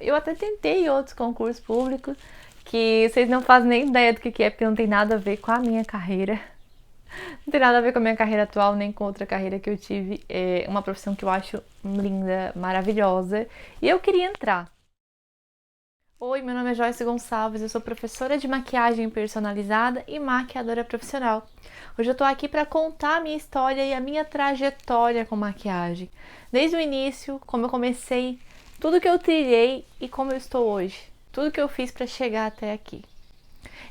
Eu até tentei outros concursos públicos que vocês não fazem nem ideia do que é, porque não tem nada a ver com a minha carreira. Não tem nada a ver com a minha carreira atual, nem com outra carreira que eu tive. É uma profissão que eu acho linda, maravilhosa. E eu queria entrar. Oi, meu nome é Joyce Gonçalves, eu sou professora de maquiagem personalizada e maquiadora profissional. Hoje eu tô aqui para contar a minha história e a minha trajetória com maquiagem. Desde o início, como eu comecei, tudo que eu trilhei e como eu estou hoje. Tudo que eu fiz para chegar até aqui.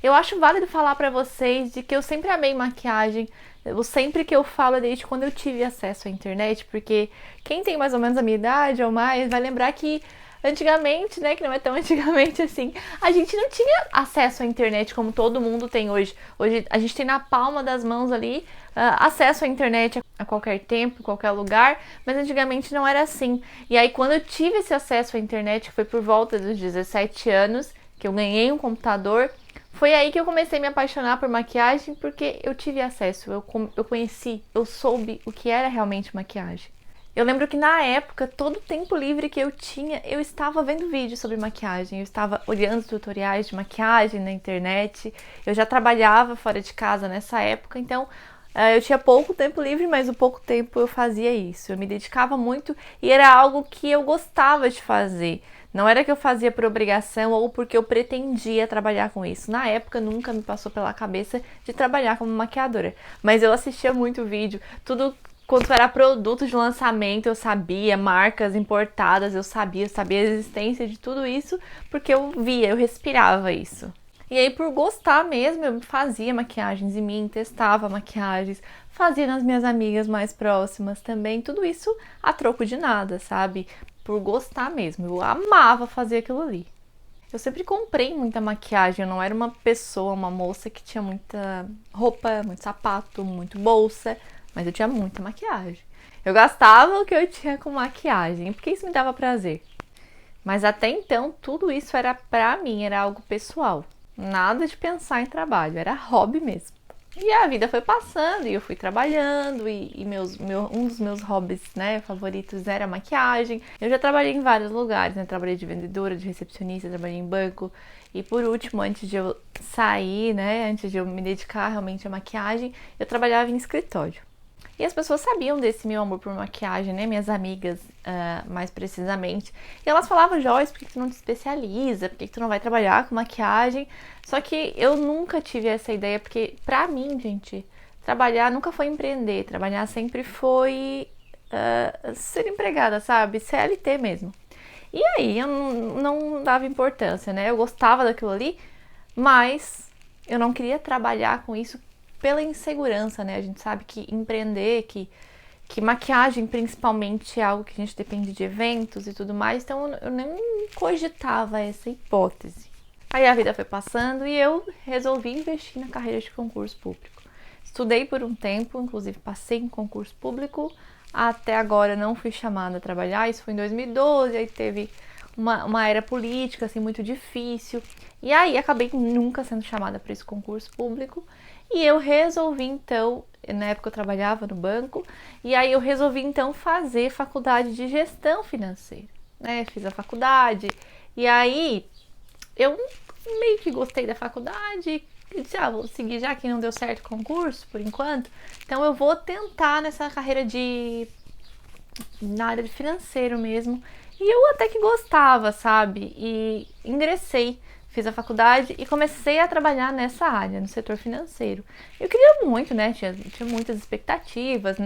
Eu acho válido falar para vocês de que eu sempre amei maquiagem. O sempre que eu falo é desde quando eu tive acesso à internet, porque quem tem mais ou menos a minha idade ou mais vai lembrar que antigamente, né, que não é tão antigamente assim, a gente não tinha acesso à internet como todo mundo tem hoje. Hoje a gente tem na palma das mãos ali acesso à internet a qualquer tempo, qualquer lugar, mas antigamente não era assim. E aí quando eu tive esse acesso à internet, que foi por volta dos 17 anos, que eu ganhei um computador, foi aí que eu comecei a me apaixonar por maquiagem, porque eu tive acesso, eu conheci, eu soube o que era realmente maquiagem. Eu lembro que na época, todo o tempo livre que eu tinha, eu estava vendo vídeos sobre maquiagem, eu estava olhando tutoriais de maquiagem na internet, eu já trabalhava fora de casa nessa época, então eu tinha pouco tempo livre, mas o pouco tempo eu fazia isso. Eu me dedicava muito e era algo que eu gostava de fazer. Não era que eu fazia por obrigação ou porque eu pretendia trabalhar com isso. Na época nunca me passou pela cabeça de trabalhar como maquiadora. Mas eu assistia muito vídeo, tudo quanto era produto de lançamento eu sabia, marcas importadas eu sabia a existência de tudo isso, porque eu via, eu respirava isso. E aí, por gostar mesmo, eu fazia maquiagens em mim, testava maquiagens, fazia nas minhas amigas mais próximas também, tudo isso a troco de nada, sabe? Por gostar mesmo, eu amava fazer aquilo ali. Eu sempre comprei muita maquiagem, eu não era uma pessoa, uma moça que tinha muita roupa, muito sapato, muito bolsa, mas eu tinha muita maquiagem. Eu gastava o que eu tinha com maquiagem, porque isso me dava prazer. Mas até então, tudo isso era pra mim, era algo pessoal. Nada de pensar em trabalho, era hobby mesmo. E a vida foi passando e eu fui trabalhando um dos meus hobbies, né, favoritos era maquiagem. Eu já trabalhei em vários lugares, né? Trabalhei de vendedora, de recepcionista, trabalhei em banco. E por último, antes de eu sair, né, antes de eu me dedicar realmente à maquiagem, eu trabalhava em escritório. E as pessoas sabiam desse meu amor por maquiagem, né? Minhas amigas, mais precisamente. E elas falavam, Joyce, por que tu não te especializa? Por que tu não vai trabalhar com maquiagem? Só que eu nunca tive essa ideia, porque pra mim, gente, trabalhar nunca foi empreender. Trabalhar sempre foi ser empregada, sabe? CLT mesmo. E aí eu não dava importância, né? Eu gostava daquilo ali, mas eu não queria trabalhar com isso pela insegurança, né? A gente sabe que empreender, que maquiagem principalmente é algo que a gente depende de eventos e tudo mais, então eu nem cogitava essa hipótese. Aí a vida foi passando e eu resolvi investir na carreira de concurso público. Estudei por um tempo, inclusive passei em concurso público, até agora não fui chamada a trabalhar, isso foi em 2012, aí teve uma era política assim muito difícil, e aí acabei nunca sendo chamada para esse concurso público. E eu resolvi então, na época eu trabalhava no banco, e aí eu resolvi então fazer faculdade de gestão financeira, né? Fiz a faculdade, e aí eu meio que gostei da faculdade, e disse, vou seguir já que não deu certo o concurso por enquanto, então eu vou tentar nessa carreira na área de financeiro mesmo. E eu até que gostava, sabe? E ingressei, fiz a faculdade e comecei a trabalhar nessa área, no setor financeiro. Eu queria muito, né? Tinha muitas expectativas.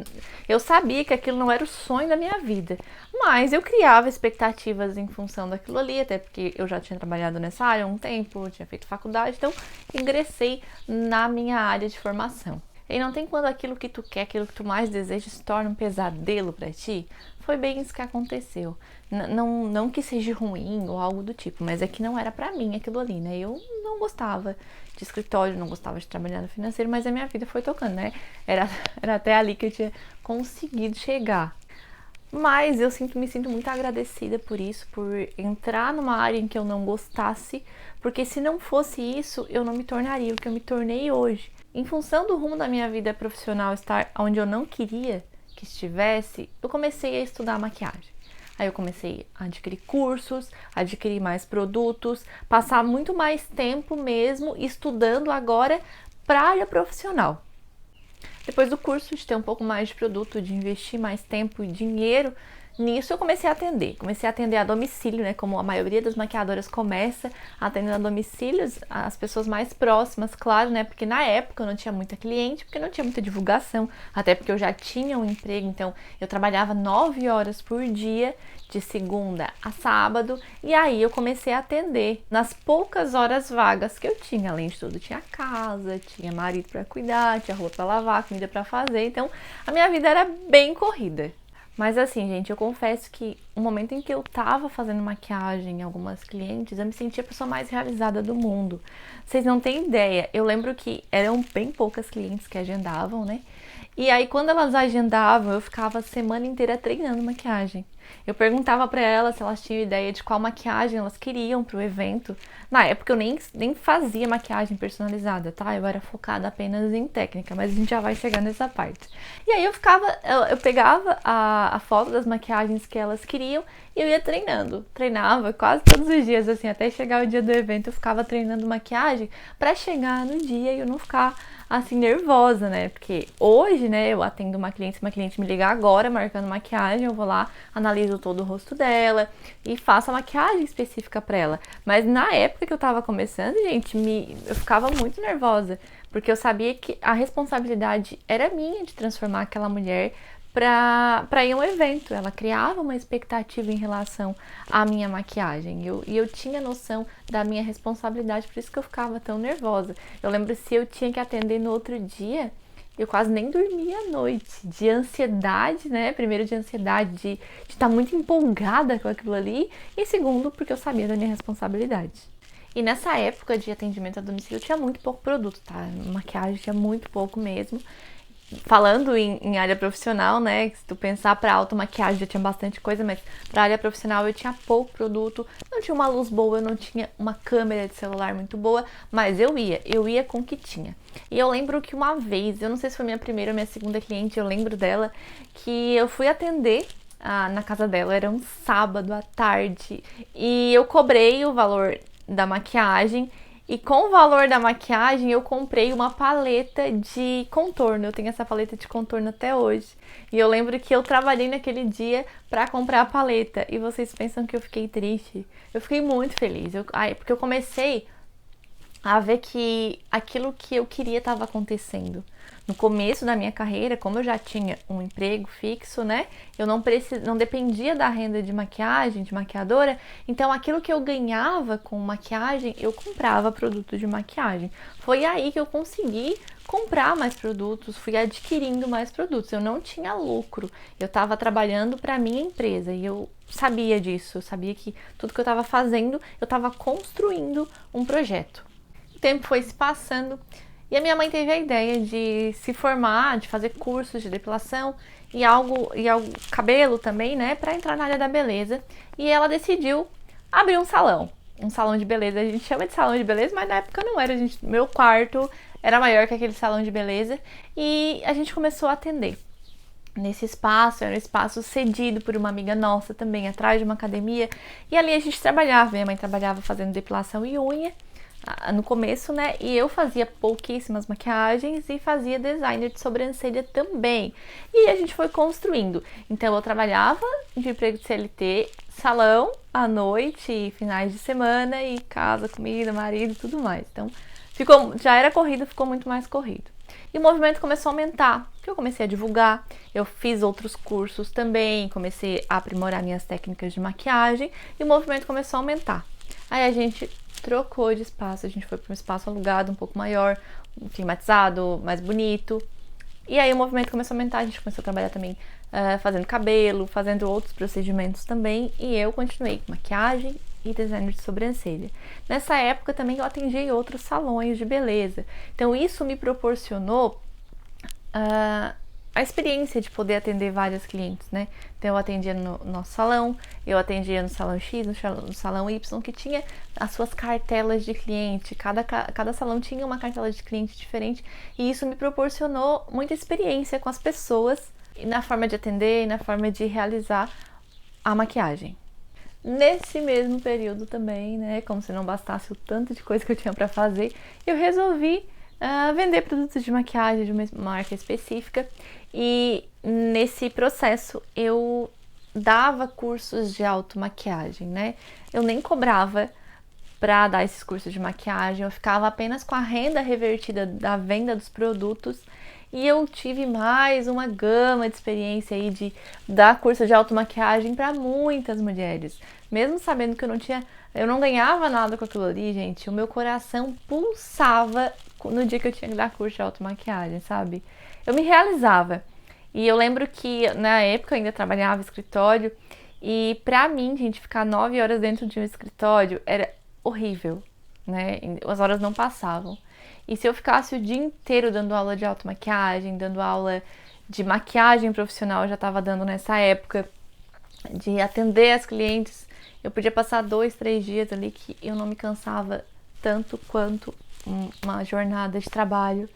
Eu sabia que aquilo não era o sonho da minha vida, mas eu criava expectativas em função daquilo ali, até porque eu já tinha trabalhado nessa área há um tempo, tinha feito faculdade, então ingressei na minha área de formação. E não tem quando aquilo que tu quer, aquilo que tu mais deseja se torna um pesadelo pra ti? Foi bem isso que aconteceu. Não que seja ruim ou algo do tipo, mas é que não era pra mim aquilo ali, né? Eu não gostava de escritório, não gostava de trabalhar no financeiro, mas a minha vida foi tocando, né? Era até ali que eu tinha conseguido chegar. Mas eu me sinto muito agradecida por isso, por entrar numa área em que eu não gostasse, porque se não fosse isso, eu não me tornaria o que eu me tornei hoje. Em função do rumo da minha vida profissional estar onde eu não queria que estivesse, eu comecei a estudar maquiagem. Aí eu comecei a adquirir cursos, adquirir mais produtos, passar muito mais tempo mesmo estudando agora para a área profissional. Depois do curso, de ter um pouco mais de produto, de investir mais tempo e dinheiro nisso, eu comecei a atender. Comecei a atender a domicílio, né? Como a maioria das maquiadoras começa atendendo a domicílios, as pessoas mais próximas, claro, né? Porque na época eu não tinha muita cliente, porque não tinha muita divulgação, até porque eu já tinha um emprego, então eu trabalhava 9 horas por dia, de segunda a sábado, e aí eu comecei a atender nas poucas horas vagas que eu tinha. Além de tudo, tinha casa, tinha marido para cuidar, tinha roupa para lavar, comida para fazer, então a minha vida era bem corrida. Mas assim, gente, eu confesso que o momento em que eu tava fazendo maquiagem em algumas clientes, eu me sentia a pessoa mais realizada do mundo. Vocês não têm ideia, eu lembro que eram bem poucas clientes que agendavam, né? E aí, quando elas agendavam, eu ficava a semana inteira treinando maquiagem. Eu perguntava pra elas se elas tinham ideia de qual maquiagem elas queriam pro evento. Na época eu nem fazia maquiagem personalizada, tá? Eu era focada apenas em técnica, mas a gente já vai chegar nessa parte. E aí eu pegava a foto das maquiagens que elas queriam e eu ia treinando. Treinava quase todos os dias, assim, até chegar o dia do evento eu ficava treinando maquiagem pra chegar no dia e eu não ficar assim, nervosa, né? Porque hoje, né, eu atendo uma cliente, se uma cliente me ligar agora marcando maquiagem, eu vou lá, analiso todo o rosto dela e faço a maquiagem específica pra ela. Mas na época que eu tava começando, gente, eu ficava muito nervosa, porque eu sabia que a responsabilidade era minha de transformar aquela mulher para ir a um evento. Ela criava uma expectativa em relação à minha maquiagem e eu tinha noção da minha responsabilidade, por isso que eu ficava tão nervosa. Eu lembro, se eu tinha que atender no outro dia, eu quase nem dormia à noite, de ansiedade, né? Primeiro, de ansiedade, de estar muito empolgada com aquilo ali, e segundo, porque eu sabia da minha responsabilidade. E nessa época de atendimento a domicílio tinha muito pouco produto, tá? Maquiagem tinha muito pouco mesmo. Falando em área profissional, né? Se tu pensar pra automaquiagem já tinha bastante coisa, mas pra área profissional eu tinha pouco produto, não tinha uma luz boa, eu não tinha uma câmera de celular muito boa, mas eu ia com o que tinha. E eu lembro que uma vez, eu não sei se foi minha primeira ou minha segunda cliente, eu lembro dela, que eu fui atender na casa dela, era um sábado à tarde, e eu cobrei o valor da maquiagem. E com o valor da maquiagem, eu comprei uma paleta de contorno. Eu tenho essa paleta de contorno até hoje. E eu lembro que eu trabalhei naquele dia pra comprar a paleta. E vocês pensam que eu fiquei triste? Eu fiquei muito feliz. Porque eu comecei a ver que aquilo que eu queria estava acontecendo. No começo da minha carreira, como eu já tinha um emprego fixo, né? Eu não dependia da renda de maquiagem, de maquiadora. Então, aquilo que eu ganhava com maquiagem, eu comprava produtos de maquiagem. Foi aí que eu consegui comprar mais produtos, fui adquirindo mais produtos. Eu não tinha lucro. Eu estava trabalhando para minha empresa e eu sabia disso. Eu sabia que tudo que eu estava fazendo, eu estava construindo um projeto. O tempo foi se passando. E a minha mãe teve a ideia de se formar, de fazer cursos de depilação e cabelo também, né, para entrar na área da beleza. E ela decidiu abrir um salão de beleza. A gente chama de salão de beleza, mas na época não era. Meu quarto era maior que aquele salão de beleza e a gente começou a atender. Nesse espaço, era um espaço cedido por uma amiga nossa também, atrás de uma academia. E ali a gente trabalhava. Minha mãe trabalhava fazendo depilação e unha no começo, né? E eu fazia pouquíssimas maquiagens e fazia designer de sobrancelha também. E a gente foi construindo. Então eu trabalhava de emprego de CLT, salão à noite, finais de semana e casa, comida, marido e tudo mais. Então já era corrido, ficou muito mais corrido. E o movimento começou a aumentar, porque eu comecei a divulgar, eu fiz outros cursos também, comecei a aprimorar minhas técnicas de maquiagem e o movimento começou a aumentar. Aí a gente trocou de espaço, a gente foi para um espaço alugado, um pouco maior, climatizado, mais bonito. E aí o movimento começou a aumentar, a gente começou a trabalhar também fazendo cabelo, fazendo outros procedimentos também. E eu continuei com maquiagem e design de sobrancelha. Nessa época também eu atendi em outros salões de beleza. Então isso me proporcionou a experiência de poder atender várias clientes, né? Então eu atendia no nosso salão, eu atendia no salão X, no salão Y, que tinha as suas cartelas de cliente, cada salão tinha uma cartela de cliente diferente, e isso me proporcionou muita experiência com as pessoas, e na forma de atender, e na forma de realizar a maquiagem. Nesse mesmo período também, né, como se não bastasse o tanto de coisa que eu tinha para fazer, eu resolvi vender produtos de maquiagem de uma marca específica, e nesse processo eu dava cursos de automaquiagem, né? Eu nem cobrava para dar esses cursos de maquiagem, eu ficava apenas com a renda revertida da venda dos produtos. E eu tive mais uma gama de experiência aí de dar curso de automaquiagem para muitas mulheres. Mesmo sabendo que eu não ganhava nada com aquilo ali, gente, o meu coração pulsava no dia que eu tinha que dar curso de automaquiagem, sabe? Eu me realizava. E eu lembro que na época eu ainda trabalhava em escritório, e pra mim, gente, ficar 9 horas dentro de um escritório era horrível, né? As horas não passavam. E se eu ficasse o dia inteiro dando aula de automaquiagem, dando aula de maquiagem profissional, eu já estava dando nessa época, de atender as clientes, eu podia passar 2, 3 dias ali que eu não me cansava tanto quanto uma jornada de trabalho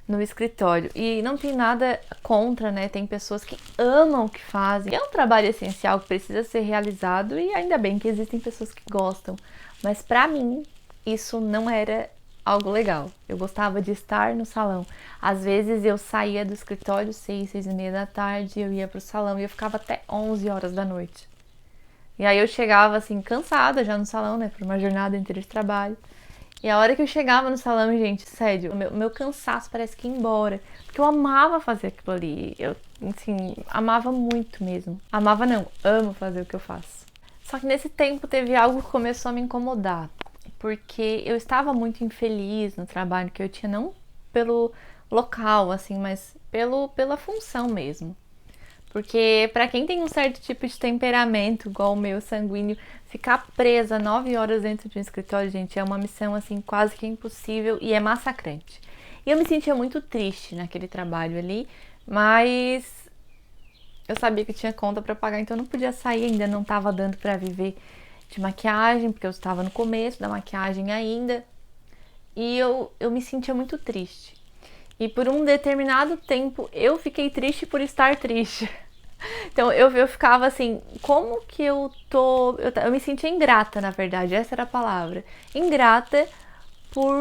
no escritório. E não tem nada contra, né? Tem pessoas que amam o que fazem. É um trabalho essencial que precisa ser realizado, e ainda bem que existem pessoas que gostam. Mas pra mim, isso não era algo legal. Eu gostava de estar no salão. Às vezes eu saía do escritório 6, 6:30 da tarde, eu ia pro salão e eu ficava até 11 horas da noite. E aí eu chegava assim, cansada já no salão, né, por uma jornada inteira de trabalho. E a hora que eu chegava no salão, gente, sério, o meu cansaço parece que ia embora. Porque eu amava fazer aquilo ali. Eu, assim, amava muito mesmo. Amava não, amo fazer o que eu faço. Só que nesse tempo teve algo que começou a me incomodar. Porque eu estava muito infeliz no trabalho que eu tinha, não pelo local, assim, mas pela função mesmo. Porque pra quem tem um certo tipo de temperamento, igual o meu, sanguíneo, ficar presa 9 horas dentro de um escritório, gente, é uma missão, assim, quase que impossível e é massacrante. E eu me sentia muito triste naquele trabalho ali, mas eu sabia que eu tinha conta pra pagar, então eu não podia sair, ainda não tava dando pra viver de maquiagem, porque eu estava no começo da maquiagem ainda, e eu me sentia muito triste. E por um determinado tempo eu fiquei triste por estar triste. Então eu ficava assim, como que eu tô... Eu me sentia ingrata, na verdade, essa era a palavra. Ingrata por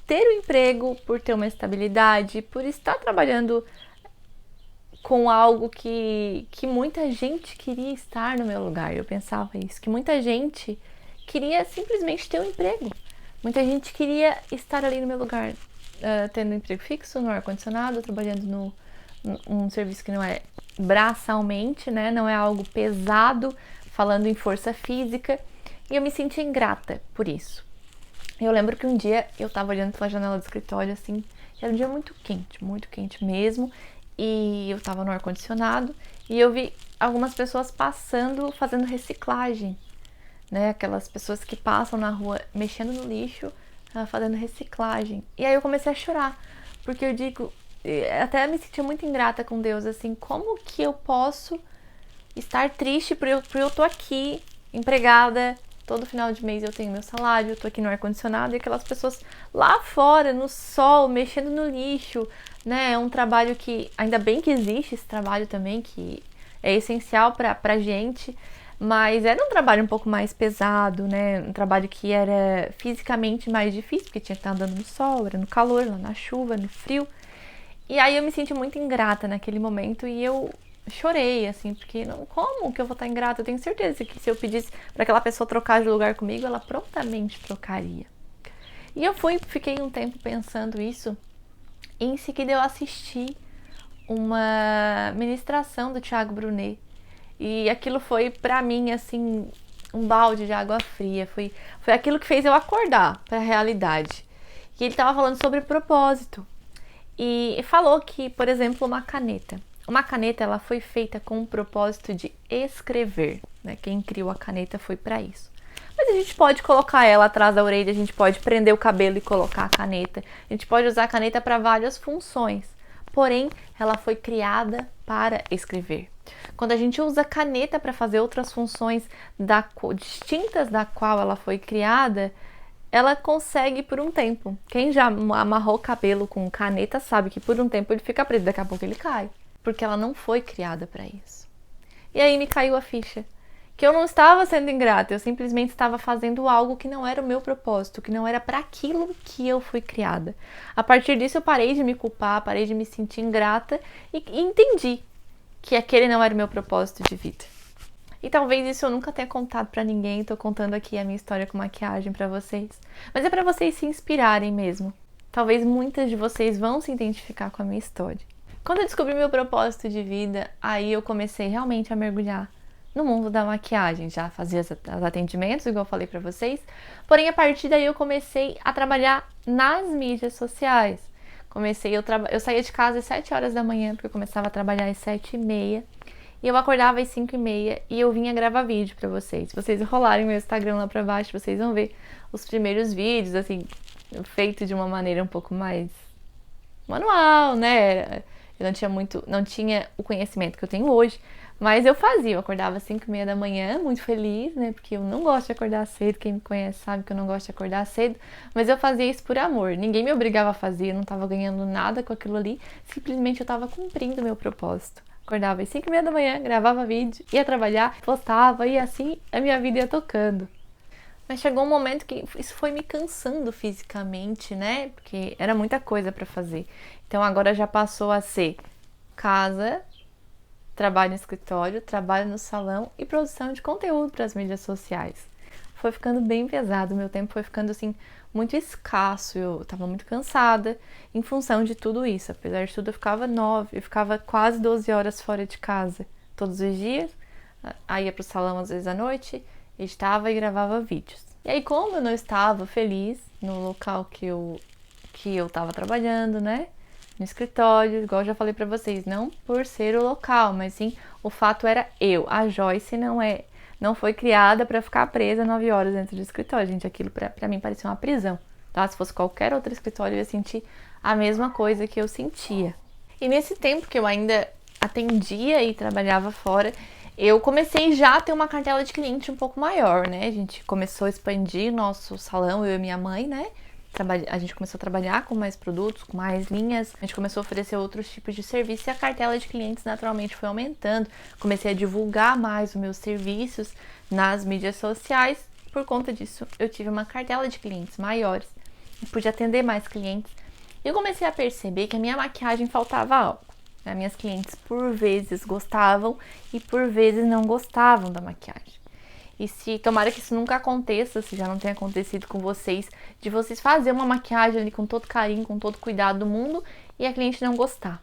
ter um emprego, por ter uma estabilidade, por estar trabalhando com algo que muita gente queria estar no meu lugar. Eu pensava isso, que muita gente queria simplesmente ter um emprego. Muita gente queria estar ali no meu lugar, tendo um emprego fixo, no ar-condicionado, trabalhando num serviço que não é braçalmente, né? Não é algo pesado, falando em força física. E eu me senti ingrata por isso. Eu lembro que um dia eu tava olhando pela janela do escritório, assim, era um dia muito quente mesmo. E eu tava no ar-condicionado e eu vi algumas pessoas passando, fazendo reciclagem, né? Aquelas pessoas que passam na rua mexendo no lixo, fazendo reciclagem. E aí eu comecei a chorar, porque eu digo, até me senti muito ingrata com Deus, assim, como que eu posso estar triste por eu tô aqui, empregada, todo final de mês eu tenho meu salário, eu tô aqui no ar-condicionado, e aquelas pessoas lá fora, no sol, mexendo no lixo, né? É um trabalho que, ainda bem que existe esse trabalho também, que é essencial pra gente, mas era um trabalho um pouco mais pesado, né? Um trabalho que era fisicamente mais difícil, porque tinha que estar andando no sol, era no calor, lá na chuva, no frio. E aí eu me senti muito ingrata naquele momento e eu chorei, assim, porque como que eu vou estar ingrata? Eu tenho certeza que se eu pedisse para aquela pessoa trocar de lugar comigo, ela prontamente trocaria. E eu fiquei um tempo pensando isso, e em seguida eu assisti uma ministração do Thiago Brunet. E aquilo foi pra mim, assim, um balde de água fria. Foi aquilo que fez eu acordar para a realidade. E ele estava falando sobre propósito. E falou que, por exemplo, uma caneta, ela foi feita com o propósito de escrever, né? Quem criou a caneta foi para isso. Mas a gente pode colocar ela atrás da orelha, a gente pode prender o cabelo e colocar a caneta. A gente pode usar a caneta para várias funções. Porém, ela foi criada para escrever. Quando a gente usa a caneta para fazer outras funções distintas da qual ela foi criada, ela consegue por um tempo. Quem já amarrou o cabelo com caneta sabe que por um tempo ele fica preso, daqui a pouco ele cai. Porque ela não foi criada para isso. E aí me caiu a ficha que eu não estava sendo ingrata, eu simplesmente estava fazendo algo que não era o meu propósito, que não era para aquilo que eu fui criada. A partir disso eu parei de me culpar, parei de me sentir ingrata e entendi que aquele não era o meu propósito de vida. E talvez isso eu nunca tenha contado pra ninguém, tô contando aqui a minha história com maquiagem pra vocês. Mas é pra vocês se inspirarem mesmo. Talvez muitas de vocês vão se identificar com a minha história. Quando eu descobri meu propósito de vida, aí eu comecei realmente a mergulhar no mundo da maquiagem. Já fazia os atendimentos, igual eu falei pra vocês. Porém, a partir daí eu comecei a trabalhar nas mídias sociais. Eu saía de casa às 7 horas da manhã, porque eu começava a trabalhar às 7h30. E eu acordava às 5h30 e eu vinha gravar vídeo pra vocês. Se vocês rolarem meu Instagram lá pra baixo, vocês vão ver os primeiros vídeos, assim, feito de uma maneira um pouco mais manual, né? Eu não tinha o conhecimento que eu tenho hoje, mas eu acordava às 5h30 da manhã, muito feliz, né? Porque eu não gosto de acordar cedo, quem me conhece sabe que eu não gosto de acordar cedo, mas eu fazia isso por amor, ninguém me obrigava a fazer, eu não tava ganhando nada com aquilo ali, simplesmente eu tava cumprindo o meu propósito. Acordava às 5h30 da manhã, gravava vídeo, ia trabalhar, postava e assim a minha vida ia tocando. Mas chegou um momento que isso foi me cansando fisicamente, né? Porque era muita coisa pra fazer. Então agora já passou a ser casa, trabalho no escritório, trabalho no salão e produção de conteúdo para as mídias sociais. Foi ficando bem pesado, meu tempo foi ficando assim muito escasso, eu tava muito cansada em função de tudo isso. Apesar de tudo, eu ficava quase 12 horas fora de casa todos os dias. Aí ia pro salão às vezes à noite, editava e gravava vídeos. E aí, como eu não estava feliz no local que eu tava trabalhando, né? No escritório, igual eu já falei pra vocês, não por ser o local, mas sim o fato era a Joyce não foi criada para ficar presa 9 horas dentro do escritório, gente. Aquilo pra mim parecia uma prisão, tá? Se fosse qualquer outro escritório, eu ia sentir a mesma coisa que eu sentia. E nesse tempo que eu ainda atendia e trabalhava fora, eu comecei já a ter uma cartela de cliente um pouco maior, né? A gente começou a expandir nosso salão, eu e minha mãe, né? A gente começou a trabalhar com mais produtos, com mais linhas, a gente começou a oferecer outros tipos de serviço e a cartela de clientes naturalmente foi aumentando. Comecei a divulgar mais os meus serviços nas mídias sociais. Por conta disso, eu tive uma cartela de clientes maiores e pude atender mais clientes. E eu comecei a perceber que a minha maquiagem faltava algo. As minhas clientes por vezes gostavam e por vezes não gostavam da maquiagem. E se tomara que isso nunca aconteça, se já não tenha acontecido com vocês, de vocês fazer uma maquiagem ali com todo carinho, com todo cuidado do mundo e a cliente não gostar.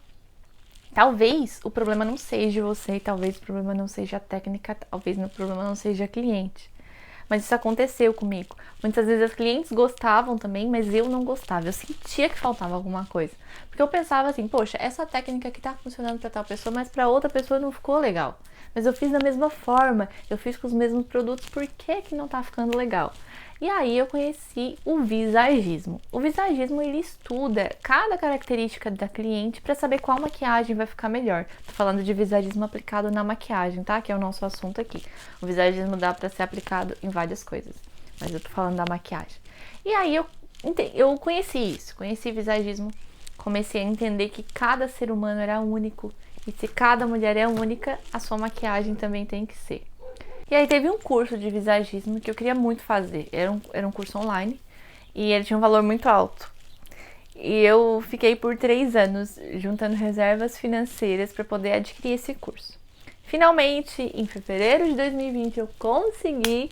Talvez o problema não seja você, talvez o problema não seja a técnica, talvez o problema não seja a cliente. Mas isso aconteceu comigo. Muitas vezes as clientes gostavam também, mas eu não gostava. Eu sentia que faltava alguma coisa. Porque eu pensava assim, poxa, essa técnica que tá funcionando pra tal pessoa, mas pra outra pessoa não ficou legal. Mas eu fiz da mesma forma, eu fiz com os mesmos produtos, por que não tá ficando legal? E aí eu conheci o visagismo. O visagismo, ele estuda cada característica da cliente para saber qual maquiagem vai ficar melhor. Tô falando de visagismo aplicado na maquiagem, tá? Que é o nosso assunto aqui. O visagismo dá para ser aplicado em várias coisas, mas eu tô falando da maquiagem. E aí eu conheci isso, conheci visagismo, comecei a entender que cada ser humano era único. E se cada mulher é única, a sua maquiagem também tem que ser. E aí teve um curso de visagismo que eu queria muito fazer. Era um curso online e ele tinha um valor muito alto. E eu fiquei por 3 anos juntando reservas financeiras para poder adquirir esse curso. Finalmente, em fevereiro de 2020, eu consegui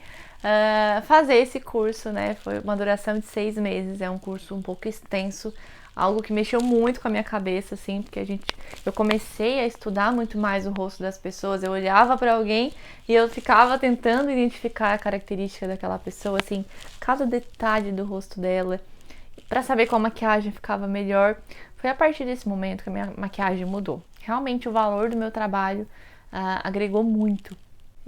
fazer esse curso, né? Foi uma duração de 6 meses, é um curso um pouco extenso, algo que mexeu muito com a minha cabeça, assim, porque eu comecei a estudar muito mais o rosto das pessoas. Eu olhava para alguém e eu ficava tentando identificar a característica daquela pessoa, assim, cada detalhe do rosto dela, para saber qual maquiagem ficava melhor. Foi a partir desse momento que a minha maquiagem mudou. Realmente o valor do meu trabalho agregou muito.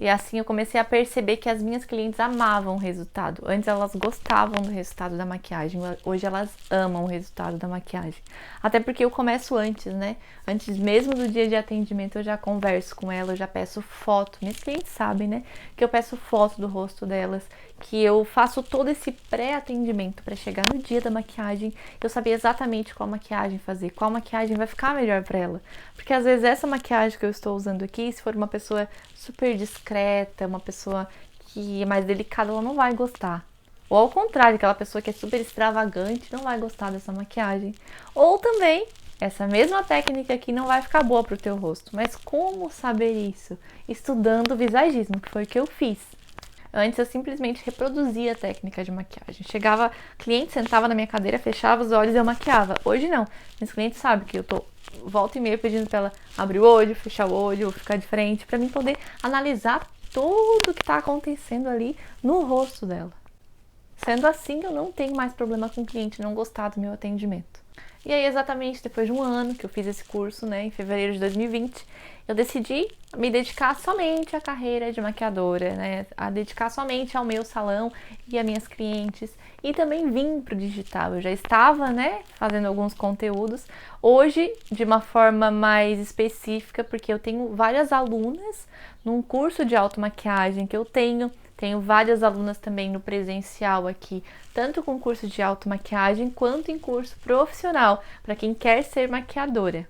E assim eu comecei a perceber que as minhas clientes amavam o resultado. Antes elas gostavam do resultado da maquiagem, hoje elas amam o resultado da maquiagem. Até porque eu começo antes, né? Antes mesmo do dia de atendimento eu já converso com elas, eu já peço foto. Minhas clientes sabem, né? Que eu peço foto do rosto delas, que eu faço todo esse pré-atendimento para chegar no dia da maquiagem, eu saber exatamente qual maquiagem fazer, qual maquiagem vai ficar melhor para ela. Porque às vezes essa maquiagem que eu estou usando aqui, se for uma pessoa super discreta, discreta, uma pessoa que é mais delicada, ela não vai gostar. Ou ao contrário, aquela pessoa que é super extravagante não vai gostar dessa maquiagem. Ou também, essa mesma técnica aqui não vai ficar boa pro teu rosto. Mas como saber isso? Estudando visagismo, que foi o que eu fiz. Antes eu simplesmente reproduzia a técnica de maquiagem. Chegava, cliente sentava na minha cadeira, fechava os olhos e eu maquiava. Hoje não. Meus clientes sabem que eu tô volta e meia pedindo pra ela abrir o olho, fechar o olho, ficar de frente, pra mim poder analisar tudo que tá acontecendo ali no rosto dela. Sendo assim, eu não tenho mais problema com o cliente não gostar do meu atendimento. E aí, exatamente depois de um ano que eu fiz esse curso, né, em fevereiro de 2020, eu decidi me dedicar somente à carreira de maquiadora, né, a dedicar somente ao meu salão e a minhas clientes. E também vim para o digital. Eu já estava, né, fazendo alguns conteúdos. Hoje, de uma forma mais específica, porque eu tenho várias alunas num curso de automaquiagem que eu tenho. Tenho várias alunas também no presencial aqui, tanto com curso de automaquiagem quanto em curso profissional, para quem quer ser maquiadora.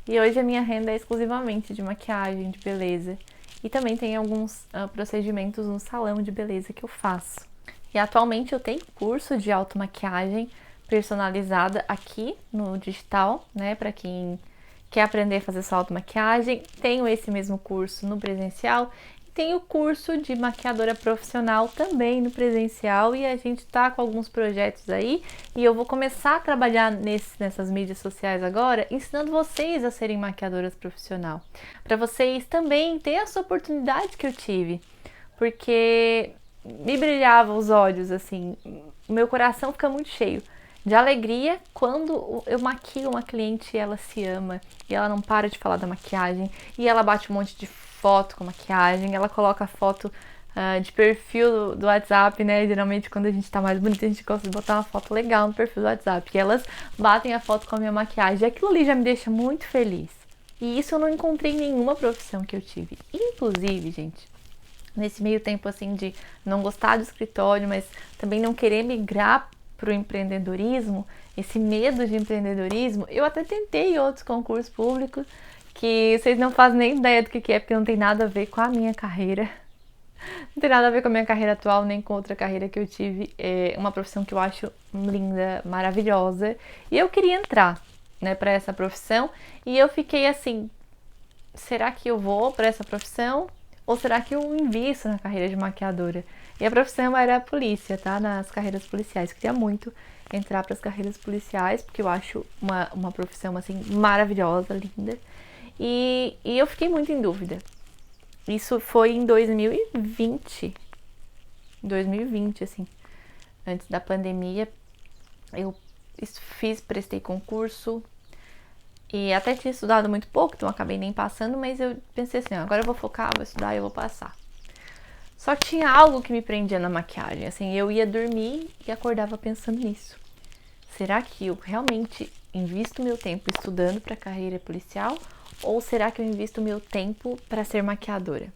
E hoje a minha renda é exclusivamente de maquiagem, de beleza. E também tem alguns procedimentos no salão de beleza que eu faço. E atualmente eu tenho curso de automaquiagem personalizada aqui no digital, né, para quem quer aprender a fazer sua automaquiagem. Tenho esse mesmo curso no presencial. Tem o curso de maquiadora profissional também no presencial e a gente tá com alguns projetos aí e eu vou começar a trabalhar nessas mídias sociais agora, ensinando vocês a serem maquiadoras profissional, para vocês também ter essa oportunidade que eu tive, porque me brilhava os olhos, assim, o meu coração fica muito cheio de alegria quando eu maquio uma cliente e ela se ama e ela não para de falar da maquiagem e ela bate um monte de foto com maquiagem, ela coloca a foto de perfil do WhatsApp, né? Geralmente quando a gente tá mais bonita, a gente gosta de botar uma foto legal no perfil do WhatsApp. E elas batem a foto com a minha maquiagem. E aquilo ali já me deixa muito feliz. E isso eu não encontrei em nenhuma profissão que eu tive. Inclusive, gente, nesse meio tempo assim de não gostar do escritório, mas também não querer migrar pro empreendedorismo, esse medo de empreendedorismo, eu até tentei outros concursos públicos que vocês não fazem nem ideia do que é, porque não tem nada a ver com a minha carreira. Não tem nada a ver com a minha carreira atual, nem com outra carreira que eu tive. É uma profissão que eu acho linda, maravilhosa. E eu queria entrar, né, para essa profissão. E eu fiquei assim, será que eu vou para essa profissão? Ou será que eu invisto na carreira de maquiadora? E a profissão era a polícia, tá? Nas carreiras policiais. Queria muito entrar para as carreiras policiais, porque eu acho uma profissão, assim, maravilhosa, linda. E eu fiquei muito em dúvida. Isso foi em 2020. Em 2020, assim. Antes da pandemia, eu prestei concurso. E até tinha estudado muito pouco, então acabei nem passando, mas eu pensei assim, agora eu vou focar, vou estudar e eu vou passar. Só que tinha algo que me prendia na maquiagem, assim, eu ia dormir e acordava pensando nisso. Será que eu realmente invisto meu tempo estudando para a carreira policial? Ou será que eu invisto meu tempo para ser maquiadora?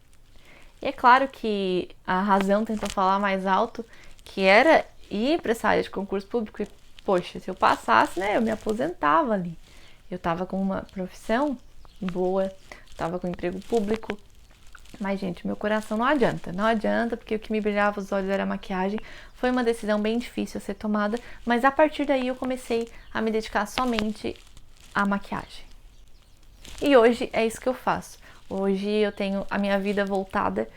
E é claro que a razão tentou falar mais alto, que era ir para essa área de concurso público e, poxa, se eu passasse, né, eu me aposentava ali. Eu tava com uma profissão boa, tava com um emprego público, mas, gente, meu coração não adianta, porque o que me brilhava os olhos era a maquiagem. Foi uma decisão bem difícil a ser tomada, mas a partir daí eu comecei a me dedicar somente à maquiagem. E hoje é isso que eu faço. Hoje eu tenho a minha vida voltada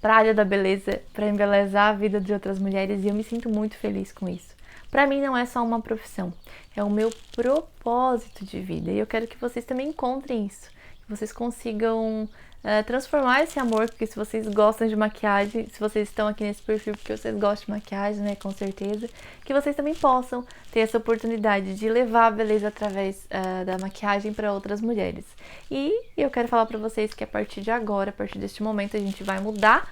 para a área da beleza, para embelezar a vida de outras mulheres e eu me sinto muito feliz com isso. Para mim não é só uma profissão, é o meu propósito de vida e eu quero que vocês também encontrem isso, que vocês consigam transformar esse amor, porque se vocês gostam de maquiagem, se vocês estão aqui nesse perfil porque vocês gostam de maquiagem, né, com certeza, que vocês também possam ter essa oportunidade de levar a beleza através da maquiagem para outras mulheres. E eu quero falar para vocês que a partir de agora, a partir deste momento, a gente vai mudar.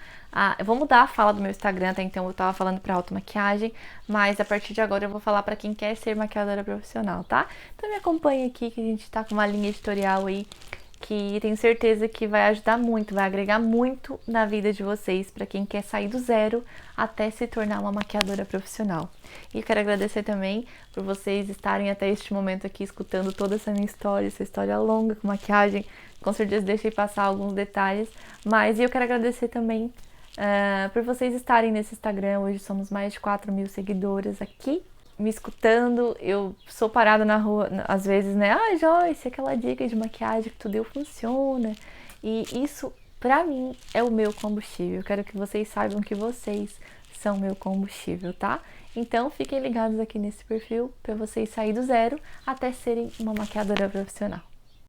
Eu vou mudar a fala do meu Instagram, até então eu tava falando pra automaquiagem, mas a partir de agora eu vou falar pra quem quer ser maquiadora profissional, tá? Então me acompanha aqui que a gente tá com uma linha editorial aí que tenho certeza que vai ajudar muito, vai agregar muito na vida de vocês, para quem quer sair do zero até se tornar uma maquiadora profissional. E quero agradecer também por vocês estarem até este momento aqui escutando toda essa minha história, essa história longa com maquiagem. Com certeza deixei passar alguns detalhes, mas eu quero agradecer também por vocês estarem nesse Instagram. Hoje somos mais de 4.000 seguidoras aqui me escutando. Eu sou parada na rua, às vezes, né? Ah, Joyce, aquela dica de maquiagem que tu deu funciona. E isso, pra mim, é o meu combustível. Eu quero que vocês saibam que vocês são meu combustível, tá? Então, fiquem ligados aqui nesse perfil pra vocês saírem do zero até serem uma maquiadora profissional.